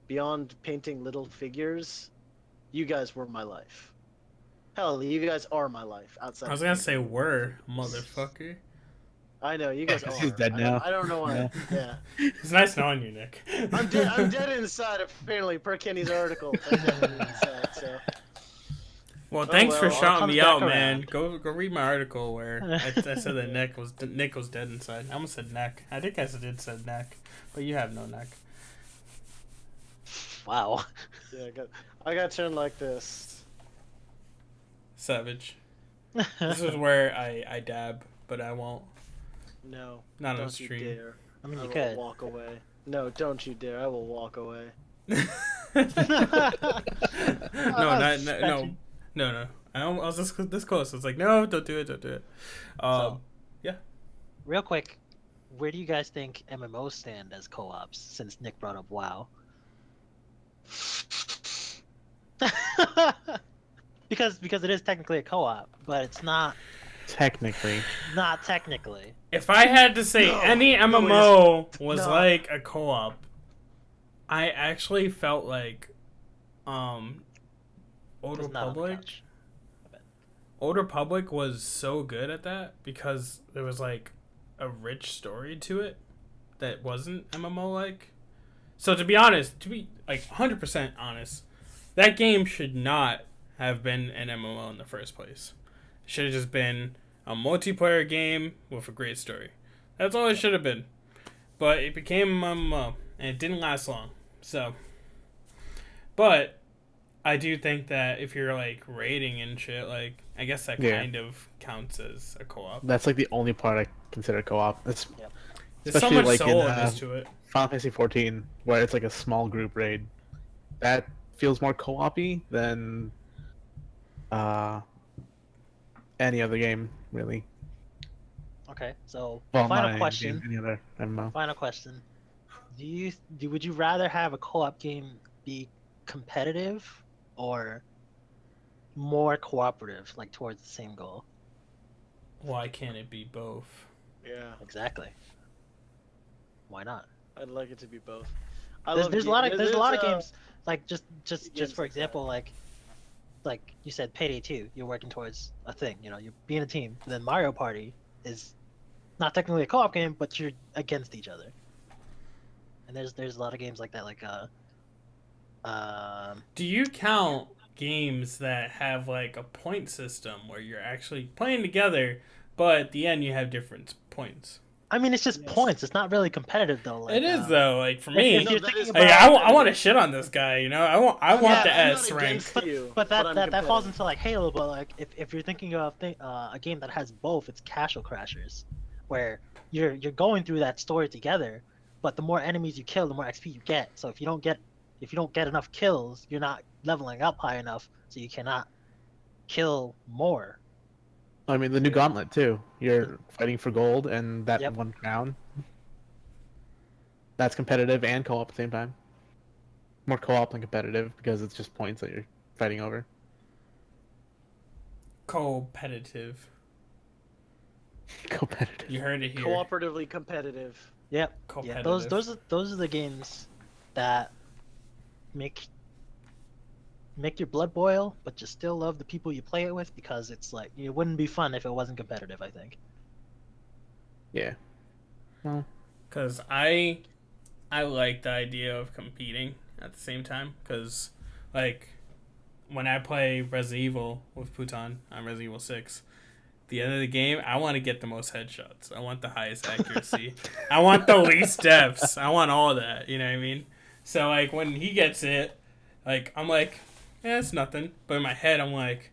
beyond painting little figures, you guys were my life. Hell, you guys are my life outside. I was gonna say were, motherfucker. I know, you guys are. He's dead now. I don't know why. Yeah. It's nice knowing you, Nick. I'm dead inside, apparently, per Kenny's article. I'm dead inside, so. Well, thanks for shouting me out, man. around. Go read my article where I said that Nick was dead inside. I almost said neck. I think I did said neck, but you have no neck. Wow. Yeah, I got turned like this. Savage. This is where I dab, but I won't. No, Not on don't you stream. dare. I mean, I you will could. walk away. No, don't you dare. I will walk away. No, not no, no. I was this close. I was like, no, don't do it, don't do it. So, yeah. real quick, where do you guys think MMOs stand as co-ops? Since Nick brought up WoW. because it is technically a co-op, but it's not Technically. technically. If I had to say No, any no, MMO was not. like a co-op, I actually felt like Old It's not on the Republic. couch. Old Republic was so good at that because there was like a rich story to it that wasn't MMO like. So to be honest, to be like 100% honest, that game should not have been an MMO in the first place. It should have just been a multiplayer game with a great story. That's all it should have been. But it became a MMO and it didn't last long. So, but I do think that if you're like raiding and shit, like I guess that Yeah. kind of counts as a co-op. That's like the only part I consider co-op. It's There's so especially much like in, soulless to it. Final Fantasy 14, where it's like a small group raid. That feels more co-op-y than any other game, really. Okay, so Well, final not question. any other MMO. Final question. Would you rather have a co-op game be competitive or more cooperative, like towards the same goal? Why can't it be both? Yeah, Exactly. Why not? I'd like it to be both. There's a lot of games like just games for like that. example, like you said, Payday 2, you're working towards a thing. You know, you're being a team. Then Mario Party is not technically a co-op game, but you're against each other. And there's a lot of games like that, like Do you count games that have like a point system where you're actually playing together, but at the end you have different points? I mean, it's just Yes. points. It's not really competitive though. Like, It is though. Like for if me, you're that thinking is about, like, I want to shit on this guy. You know, I want Yeah, the I'm S not rank. against you, but I'm that falls competitive. into like Halo. But like if you're thinking of a game that has both, it's Castle Crashers, where you're going through that story together. But the more enemies you kill, the more XP you get. So if you don't get enough kills, you're not leveling up high enough, so you cannot kill more. I mean, the new Gauntlet too. You're fighting for gold and that Yep. one crown. That's competitive and co-op at the same time. More co-op than competitive because it's just points that you're fighting over. Competitive. Competitive. You heard it here. Cooperatively competitive. Yep. Yeah, Competitive. those are the games that make your blood boil, but you still love the people you play it with because it's like it wouldn't be fun if it wasn't competitive, I think. Yeah. Well, Because I like the idea of competing at the same time. Because, like, when I play Resident Evil with Puton on Resident Evil 6, at the end of the game, I want to get the most headshots. I want the highest accuracy. I want the least deaths. I want all that. You know what I mean? So, like, when he gets it, like, I'm like, yeah, it's nothing. But in my head, I'm like,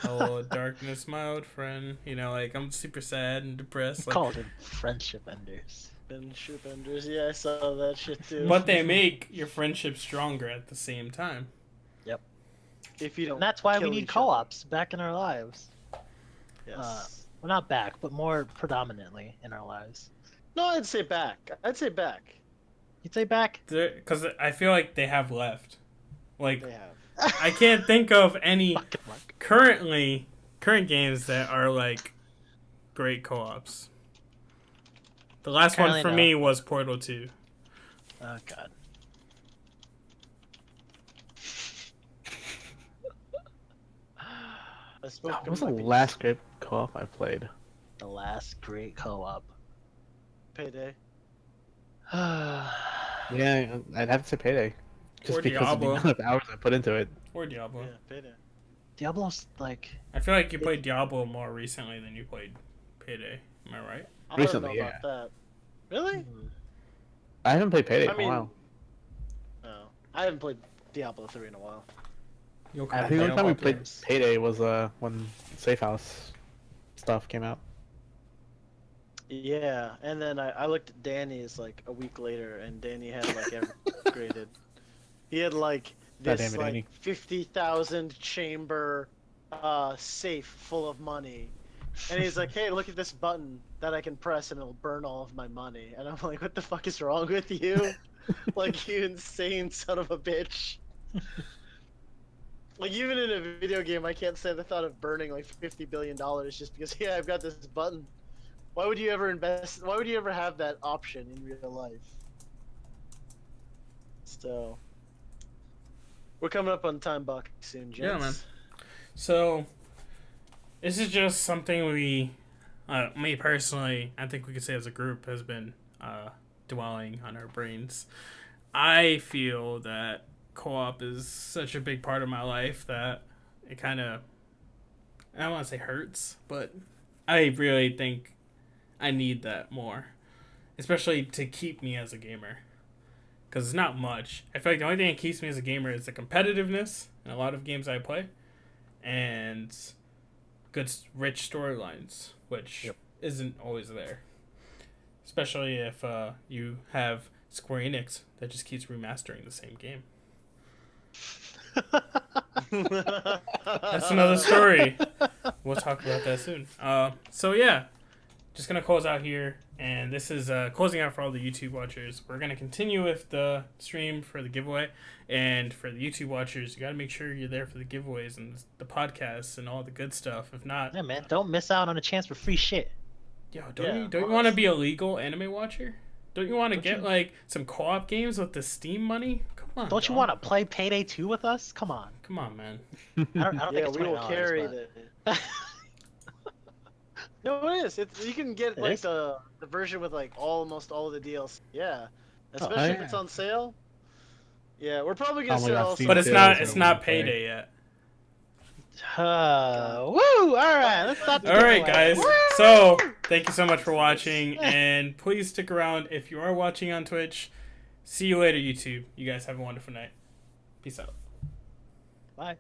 hello, darkness, my old friend. You know, like, I'm super sad and depressed. Like, Called them friendship enders. Friendship enders. Yeah, I saw that shit too. but they make your friendship stronger at the same time. If you don't. And that's why we kill need each other. co-ops back in our lives. Yes. Well, not back, but more predominantly in our lives. No, I'd say back. You'd say back? Because I feel like they have left. Like, They have. I can't think of any Fucking luck. current games that are like great co-ops. The last one Currently, for no. me was Portal 2. Oh god. I spoke what was of the my last great co-op I played? The last great co-op. Payday. Yeah, I'd have to say Payday. Just Or because of the Diablo. amount of hours I put into it. Or Diablo. Yeah, Payday. Diablo's like I feel like you played Diablo more recently than you played Payday. Am I right? I Recently, don't know about that. Really? I haven't played Payday I in mean- a while. No. I haven't played Diablo 3 in a while. You'll I I think the think only time we co-op played games. Payday was when Safe House stuff came out. Yeah, and then I looked at Danny's like a week later, and Danny had like every upgraded. He had like God this damn it, like Danny. 50,000 chamber safe full of money. And he's like, "Hey, look at this button that I can press and it'll burn all of my money." And I'm like, "What the fuck is wrong with you? Like, you insane son of a bitch." Like, even in a video game, I can't say the thought of burning like $50 billion just because, yeah, I've got this button. Why would you ever invest? Why would you ever have that option in real life? So, we're coming up on time buck soon, gents. Yeah, man. So, this is just something me personally, I think we could say as a group, has been dwelling on our brains. I feel that co-op is such a big part of my life that it kind of, I don't want to say hurts, but I really think I need that more, especially to keep me as a gamer. Because it's not much. I feel like the only thing that keeps me as a gamer is the competitiveness in a lot of games I play, and good, rich storylines, which isn't always there. Especially if you have Square Enix that just keeps remastering the same game. That's another story. We'll talk about that soon. So yeah, just gonna close out here, and this is closing out for all the YouTube watchers. We're gonna continue with the stream for the giveaway, and for the YouTube watchers, you gotta make sure you're there for the giveaways and the podcasts and all the good stuff. If not, Yeah, man, don't miss out on a chance for free shit. yo, Yeah, don't you want to be a legal anime watcher? Don't you want to Don't get you- like some co-op games with the Steam money? Come on, Don't you dog. want to play Payday 2 with us? Come on. Come on, man. I don't think Yeah, it's we will $20, carry but... No, it is. You can get It like is? the version with like almost all of the DLC. Yeah, Oh, especially if yeah. it's on sale. Yeah, we're probably Oh gonna my sell. God, Also, Steam But it's sales not are it's not insane. payday yet. Woo! Alright, let's start the All right, giveaway. guys. Woo! So thank you so much for watching, and please stick around if you are watching on Twitch. See you later, YouTube. You guys have a wonderful night. Peace out. Bye.